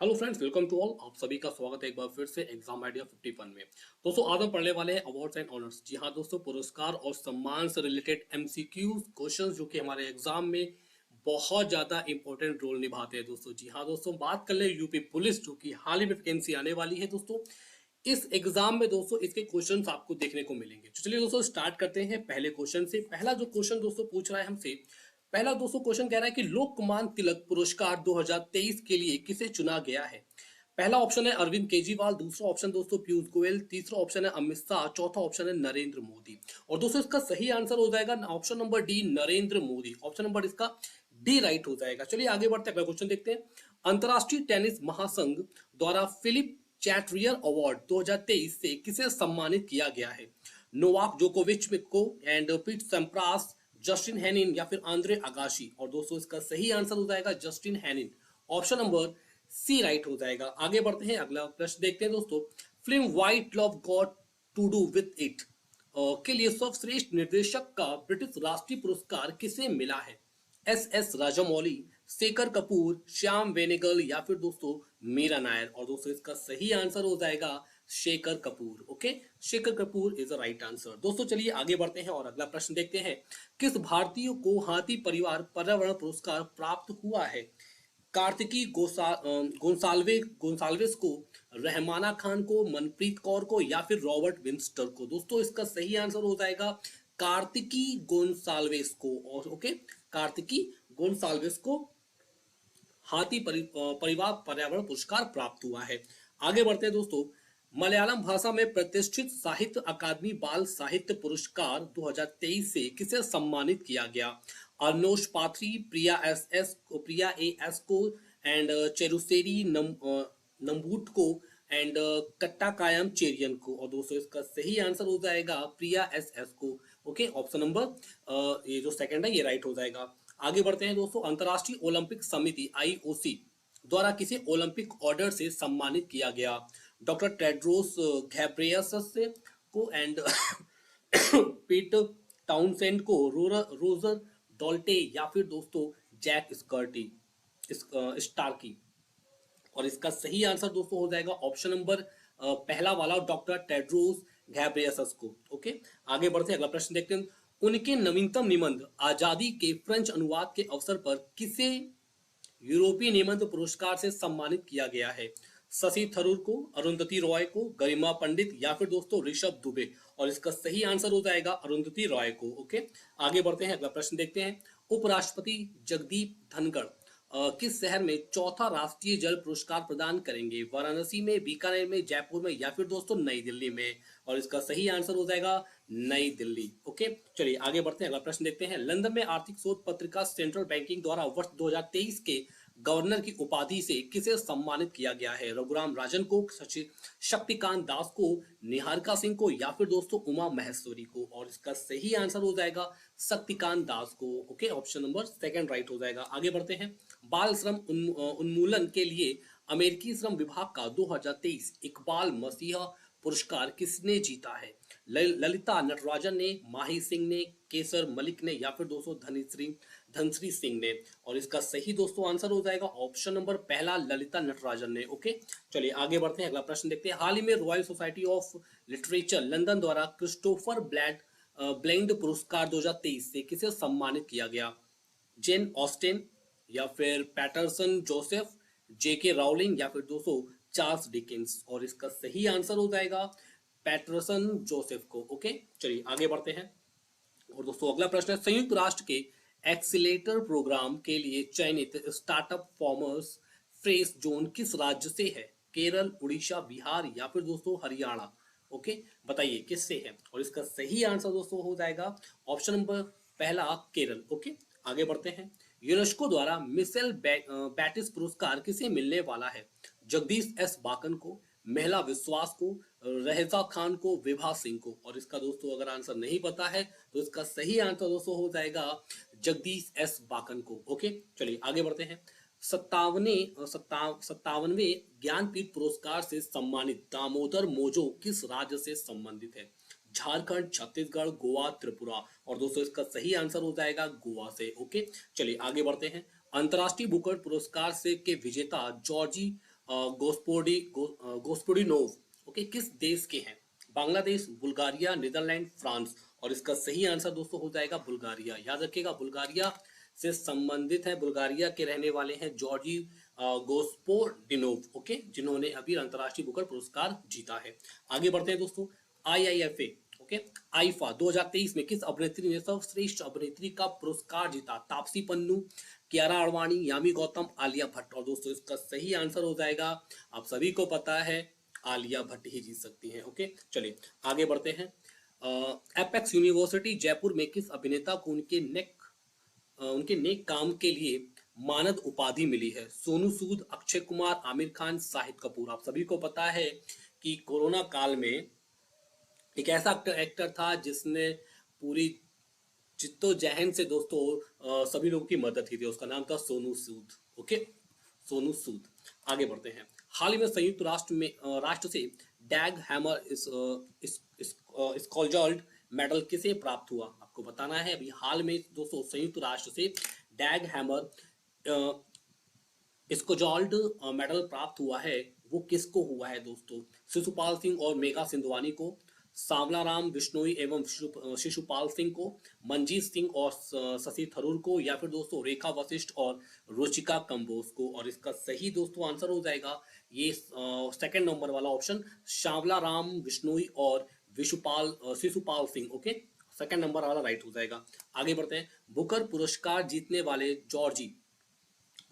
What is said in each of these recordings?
Hello friends, welcome to all. आप सभी का स्वागत है एक बार फिर से एग्जाम आइडिया 51 में। दोस्तों, आज हम पढ़ने वाले हैं अवार्ड्स एंड ऑनर्स। जी हाँ दोस्तों, पुरस्कार और सम्मान से रिलेटेड एमसीक्यूज क्वेश्चंस जो कि हमारे एग्जाम में बहुत ज्यादा इंपॉर्टेंट रोल निभाते हैं दोस्तों। जी हाँ दोस्तों, बात कर ले यूपी पुलिस जो कि हाल ही में वैकेंसी आने वाली है दोस्तों। इस एग्जाम में दोस्तों इसके क्वेश्चंस आपको देखने को मिलेंगे। तो चलिए दोस्तों स्टार्ट करते हैं पहले क्वेश्चन से। पहला जो क्वेश्चन दोस्तों पूछ रहा है हमसे, पहला दोस्तों क्वेश्चन कह रहा है कि लोकमान तिलक पुरस्कार 2023 के लिए किसे चुना गया है। पहला ऑप्शन है अरविंद केजरीवाल, दूसरा ऑप्शन दोस्तों पीयूष गोयल, तीसरा ऑप्शन है अमित शाह, चौथा ऑप्शन है नरेंद्र मोदी। और दोस्तों इसका सही आंसर हो जाएगा option number D, Narendra Modi. Option number इसका डी राइट हो जाएगा। चलिए आगे बढ़ते हैं, अगला क्वेश्चन देखते हैं। अंतरराष्ट्रीय टेनिस महासंघ द्वारा फिलिप चैट्रियर अवार्ड 2023 से किसे सम्मानित किया गया है। नोवाक जोकोविच को and Pete Sampras, Justin Henin या फिर आंद्रे अगाशी। और दोस्तों इसका सही आंसर हो जाएगा Justin Henin. Option number C right हो जाएगा। आगे बढ़ते हैं, अगला प्रश्न देखते हैं दोस्तों। Film white love got to do with it के लिए सर्वश्रेष्ठ निर्देशक का ब्रिटिश राष्ट्रीय पुरस्कार किसे मिला है। एस राजामौली, शेखर कपूर, श्याम बेनेगल या फिर दोस्तों मीरा नायर। और दोस्तों इसका सही आंसर हो जाएगा Shekhar Kapoor. Okay, Shekhar Kapoor is the right answer. दोस्तों चलिए आगे बढ़ते हैं और अगला प्रश्न देखते हैं। किस भारतीय को हाथी परिवार पर्यावरण पुरस्कार प्राप्त हुआ है। कार्तिकी गोंसाल्वेस को, रहमाना खान को, मनप्रीत कौर को या फिर रॉबर्ट विंस्टर को। दोस्तों इसका सही आंसर हो जाएगा कार्तिकी गोंसाल्वेस को। और ओके, कार्तिकी गोंसाल्वेस को परिवार पर्यावरण पुरस्कार प्राप्त हुआ है। आगे बढ़ते हैं दोस्तों। मलयालम भाषा में प्रतिष्ठित साहित्य अकादमी बाल साहित्य पुरस्कार 2023 से किसे सम्मानित किया गया। अर्नोश पाथरी, प्रिया ए एस को एंड चेरुसेरी नम्बूट को एंड कट्टाकायम चेरियन को। और दोस्तों इसका सही आंसर हो जाएगा प्रिया एस को। ओके, ऑप्शन नंबर ये जो सेकंड है ये राइट हो जाएगा। आगे बढ़ते हैं दोस्तों। अंतर्राष्ट्रीय ओलंपिक समिति आईओसी द्वारा किसे ओलंपिक ऑर्डर से सम्मानित किया गया। डॉक्टर टेड्रोस घेब्रेयसस को एंड पीट टाउनसेंड को, रोजर डॉल्टे या फिर दोस्तों जैक स्टार्की। और इसका सही आंसर दोस्तों हो जाएगा ऑप्शन नंबर पहला वाला, डॉक्टर टेड्रोस घेब्रेयसस को। ओके, आगे बढ़ते हैं, अगला प्रश्न देखते हैं। उनके नवीनतम निबंध आजादी के फ्रेंच अनुवाद के अवसर पर किसे यूरोपीय निबंध पुरस्कार से सम्मानित किया गया है। शशि थरूर को, अरुंधति रॉय को, गरिमा पंडित या फिर दोस्तों ऋषभ दुबे। और इसका सही आंसर हो जाएगा अरुंधति रॉय को। ओके, आगे बढ़ते हैं, अगला प्रश्न देखते हैं। उपराष्ट्रपति जगदीप धनखड़ किस शहर में चौथा राष्ट्रीय जल पुरस्कार प्रदान करेंगे। वाराणसी में, बीकानेर में, जयपुर में या फिर दोस्तों नई दिल्ली में। और इसका सही आंसर हो जाएगा नई दिल्ली। ओके, चलिए आगे बढ़ते हैं, अगला प्रश्न देखते हैं। लंदन में आर्थिक शोध पत्रिका सेंट्रल बैंकिंग द्वारा वर्ष 2023 के गवर्नर की उपाधि से किसे सम्मानित किया गया है। रघुराम राजन को, शक्तिकांत दास को, निहारिका सिंह को या फिर दोस्तों उमा महेश्वरी को। और इसका सही आंसर हो जाएगा शक्तिकांत दास को। Okay, option number second right हो जाएगा। आगे बढ़ते हैं। बाल श्रम उन्मूलन के लिए अमेरिकी श्रम विभाग का 2023 इकबाल मसीहा पुरस्कार किसने जीता है। ललिता नटराजन ने, माही सिंह ने, केसर मलिक ने या फिर दोस्तों धनश्री सिंह ने। और इसका सही दोस्तों आंसर हो जाएगा ऑप्शन नंबर पहला, ललिता नटराजन ने। ओके, चलिए आगे बढ़ते हैं, अगला प्रश्न देखते हैं। हाल ही में royal society of literature London द्वारा क्रिस्टोफर ब्लेंड पुरस्कार 2023 से किसे सम्मानित किया गया। जेन ऑस्टिन या फिर पैटरसन जोसेफ, जेके राउलिंग या फिर दोस्तों चार्ल्स डिकिंस। और इसका सही आंसर हो जाएगा पैटरसन जोसेफ को। ओके, चलिए आगे बढ़ते हैं। और दोस्तों अगला प्रश्न है। संयुक्त राष्ट्र के एक्सीलेटर प्रोग्राम के लिए चयनित स्टार्टअप फॉर्मर्स फ्रेस जोन किस राज्य से है। केरल, उड़ीसा, बिहार या फिर दोस्तों हरियाणा। ओके, बताइए किससे है। और इसका सही आंसर दोस्तों हो जाएगा ऑप्शन नंबर पहला, केरल। ओके, आगे बढ़ते हैं। यूनेस्को द्वारा मिशेल बैटिस पुरस्कार किसे मिलने वाला है। जगदीश एस बाकन को, महिला विश्वास को, रहेजा खान को, विभा सिंह को। और इसका दोस्तों अगर आंसर नहीं पता है तो इसका सही आंसर दोस्तों हो जाएगा जगदीश एस बाकन को। ओके, चलिए आगे बढ़ते हैं। सत्तावनवे ज्ञानपीठ पुरस्कार से सम्मानित दामोदर मोजो किस राज्य से संबंधित है। झारखंड, छत्तीसगढ़, गोवा, त्रिपुरा। और दोस्तों इसका सही आंसर हो जाएगा गोवा से। ओके, चलिए आगे बढ़ते हैं। अंतर्राष्ट्रीय बुकर पुरस्कार से के विजेता जॉर्जी गोस्पोडिनोव, ओके, किस देश के हैं? Bangladesh, Bulgaria, Netherland, France. और इसका सही आंसर दोस्तों हो जाएगा बुल्गारिया। याद रखिएगा, बुल्गारिया से संबंधित है, बुल्गारिया के रहने वाले हैं जॉर्जी गोस्पोडिनोव, ओके, जिन्होंने अभी अंतर्राष्ट्रीय बुकर पुरस्कार जीता है। आगे बढ़ते हैं दोस्तों। IIFA, ओके, आईफा 2023 में किस अभिनेत्री ने सर्वश्रेष्ठ अभिनेत्री का पुरस्कार जीता? तापसी पन्नू, कियारा आडवाणी, यामी गौतम, आलिया भट्ट। और दोस्तों इसका सही आंसर हो जाएगा, आप सभी को पता है, आलिया भट्ट ही जीत सकती हैं। ओके, चलिए आगे बढ़ते हैं। एपेक्स यूनिवर्सिटी जयपुर में किस अभिनेता को उनके नेक काम के लिए मानद उपाधि मिली है? सोनू सूद, अक्षय कुमार, आमिर खान, शाहिद कपूर। आप सभी को पता है कि कोरोना काल में एक ऐसा एक्टर था जिसने पूरी जिद्दोजहद से दोस्तों सभी लोगों की मदद की थी। उसका नाम था सोनू सूद, ओके, सोनू सूद। आगे बढ़ते हैं। हाल ही में संयुक्त राष्ट्र से डैग हैमर स्कॉलजर्ड मेडल किसे प्राप्त हुआ? आपको बताना है। अभी हाल में दोस्तों संयुक्त राष्ट्र से डैग हैमर स्कॉलजर्ड मेडल प्राप्त हुआ है। वो किसको हुआ है दोस्तों? शिशुपाल सिंह और मेघा सिंधवानी को, सांवला राम बिश्नोई एवं शिशुपाल सिंह को, मंजीत सिंह और शशि थरूर को, या फिर दोस्तों रेखा वशिष्ठ और रुचिका कंबोज को। और इसका सही दोस्तों आंसर हो जाएगा ये सेकंड नंबर वाला ऑप्शन, सांवला राम बिश्नोई और Shishupal Singh, okay, second number वाला राइट हो जाएगा। आगे बढ़ते हैं। बुकर पुरस्कार जीतने वाले जॉर्जी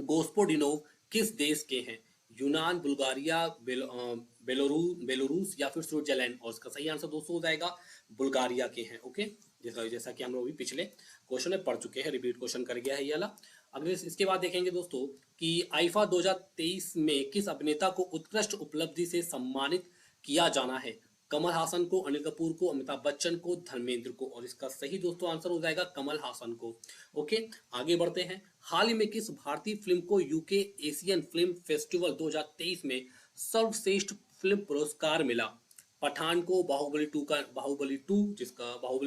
गोस्पोडिनोव किस देश के हैं? यूनान, बुल्गारिया, बेलोरूस या फिर स्विट्जरलैंड। और इसका सही आंसर दोस्तों हो जाएगा बुल्गारिया के हैं, ओके, जैसा कि हम लोग अभी पिछले क्वेश्चन में पढ़ चुके हैं, रिपीट क्वेश्चन कर गया है ये वाला। अगले इसके बाद देखेंगे दोस्तों कि आईफा 2023 में किस अभिनेता को उत्कृष्ट उपलब्धि से सम्मानित किया जाना है? कमल हासन को, अनिल कपूर को, अमिताभ बच्चन को, धर्मेंद्र को। और इसका सही दोस्तों आंसर हो जाएगा कमल हासन को, ओके। आगे बढ़ते हैं। हाल ही में किस भारतीय फिल्म को यूके एशियन फिल्म फेस्टिवल 2023 में सर्वश्रेष्ठ फिल्म पुरस्कार मिला? पठान को, बाहुबली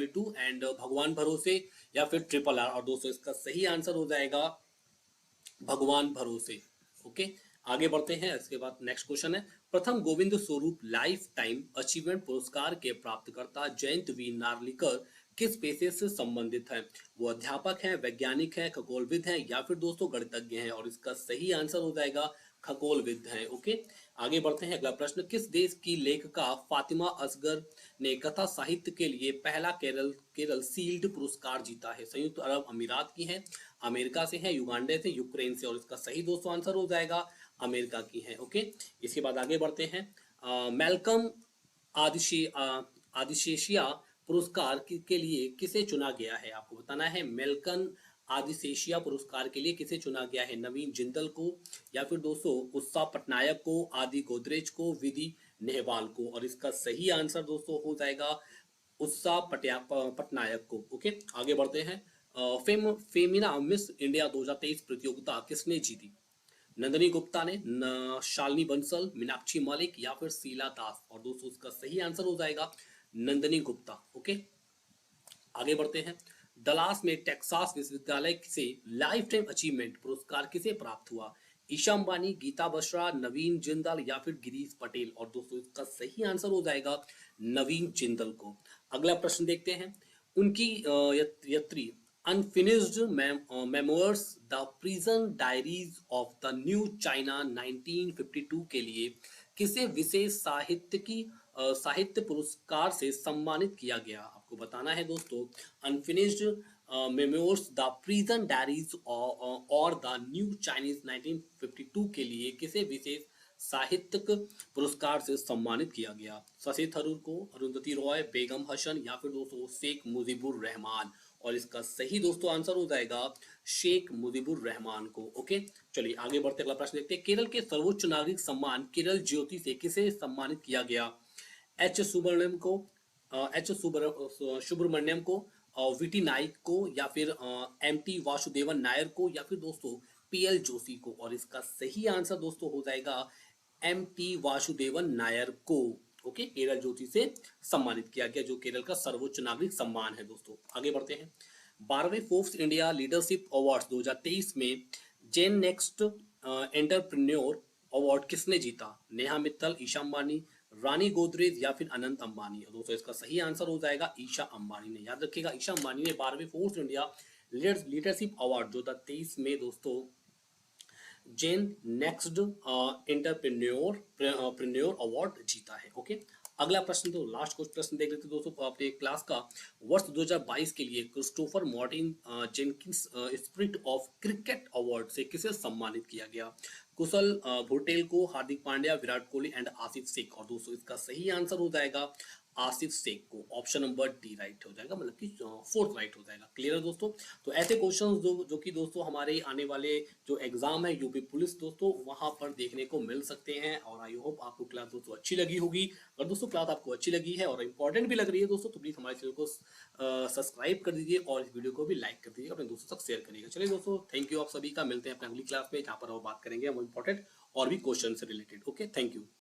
टू एंड भगवान भरोसे, या फिर RRR। और दोस्तों इसका सही आंसर हो जाएगा भगवान भरोसे, ओके। आगे बढ़ते हैं। इसके बाद नेक्स्ट क्वेश्चन है, प्रथम Govind Swarup life time achievement पुरस्कार के प्राप्तकर्ता जयंत वी नार्लिकर किस पेशे से संबंधित है? वो अध्यापक हैं, वैज्ञानिक हैं, खगोलविद हैं, या फिर दोस्तों गणितज्ञ हैं। और इसका सही आंसर हो जाएगा खगोलविद हैं, ओके। आगे बढ़ते हैं। अगला प्रश्न, किस देश की लेखिका फातिमा असगर ने कथा साहित्य के लिए पहला केरल शील्ड पुरस्कार जीता है? संयुक्त अरब अमीरात की हैं, अमेरिका से हैं, युगांडा से, यूक्रेन से। और इसका सही दोस्तों आंसर हो जाएगा अमेरिका की है, ओके। इसके बाद आगे बढ़ते हैं। मैल्कम आदिशेशिया पुरस्कार के लिए किसे चुना गया है? आपको बताना है। मेलकन आदिशेशिया पुरस्कार के लिए किसे चुना गया है? नवीन जिंदल को, या फिर दोस्तों उत्साह पटनायक को, आदि गोदरेज को, विधि नेहवाल को। और इसका सही आंसर दोस्तों हो जाएगा उत्साह पटनायक को, ओके। आगे बढ़ते हैं। फेमिना मिस इंडिया 2023 प्रतियोगिता किसने जीती? नंदनी गुप्ता ने, शालिनी बंसल, मीनाक्षी मलिक, या फिर शीला दास। और दोस्तों इसका सही आंसर हो जाएगा नंदनी गुप्ता, ओके। आगे बढ़ते हैं। डलास में टेक्सास विश्वविद्यालय से लाइफ टाइम अचीवमेंट पुरस्कार किसे प्राप्त हुआ? ईशा अंबानी, गीता बसरा, नवीन जिंदल, या फिर गिरीश पटेल। और दोस्तों इसका सही आंसर हो जाएगा नवीन जिंदल को। अगला प्रश्न देखते हैं। उनकी यात्री unfinished memoirs the prison diaries of the new China 1952 के लिए किसे विशेष साहित्य पुरस्कार से सम्मानित किया गया? आपको बताना है दोस्तों। Unfinished memoirs the prison diaries और द न्यू चाइनीज 1952 के लिए किसे विशेष साहित्यिक पुरस्कार से सम्मानित किया गया? शशि थरूर को, अरुंधति रॉय, बेगम हसन, या फिर दोस्तों शेख मुजीबुर रहमान। और इसका सही दोस्तों आंसर हो जाएगा शेख मुजीबुर रहमान को, ओके। चलिए आगे बढ़ते अगला प्रश्न देखते हैं। केरल के सर्वोच्च नागरिक सम्मान केरल ज्योति से किसे सम्मानित किया गया? एच सुब्रमण्यम को, वीटी नाइक को, या फिर MT वासुदेवन नायर को, या फिर दोस्तों PL जोशी को। और इसका सही आंसर दोस्तों हो जाएगा MT वासुदेवन नायर को, ओके। केरल ज्योति से सम्मानित किया गया, जो केरल का सर्वोच्च नागरिक सम्मान है दोस्तों। आगे बढ़ते हैं। 12वें फोर्ब्स इंडिया लीडरशिप अवार्ड्स 2023 में जेन नेक्स्ट एंटरप्रेन्योर अवार्ड किसने जीता? नेहा मित्तल, ईशा अंबानी, रानी गोदरेज या फिर अनंत अंबानी? और दोस्तों इसका सही आंसर हो जाएगा ईशा अंबानी ने। याद रखिएगा ईशा अंबानी ने 12वें फोर्स इंडिया लीडरशिप अवार्ड जो था 23 में दोस्तों जेन नेक्स्ट एंटरप्रेन्योर अवार्ड जीता है। ओके, अगला प्रश्न तो लास्ट प्रश्न देख लेते हैं दोस्तों अपने क्लास का। वर्ष 2022 के लिए Christopher Martin Jenkins spirit of cricket award से किसे सम्मानित किया गया? कुशल भुटेल को, हार्दिक पांड्या, विराट कोहली एंड आसिफ शेख? और दोस्तों इसका सही आंसर हो जाएगा आसिफ शेख को। ऑप्शन नंबर डी राइट हो जाएगा, मतलब कि फोर्थ राइट हो जाएगा। क्लियर है दोस्तों? तो ऐसे क्वेश्चंस जो कि दोस्तों हमारे आने वाले जो एग्जाम है यूपी पुलिस दोस्तों वहां पर देखने को मिल सकते हैं। और आई होप आपको क्लास दोस्तों अच्छी लगी होगी। अगर दोस्तों क्लास आपको अच्छी लगी है और इंपॉर्टेंट भी लग रही है दोस्तों तो प्लीज हमारे चैनल को सब्सक्राइब कर दीजिए और इस वीडियो को भी लाइक कर दीजिए, अपने दोस्तों तक शेयर करिएगा। चलिए दोस्तों, थैंक यू आप सभी का। मिलते हैं अपने अगली क्लास में जहाँ पर हम बात करेंगे हम इंपॉर्टेंट और भी क्वेश्चन से रिलेटेड। Okay, thank you.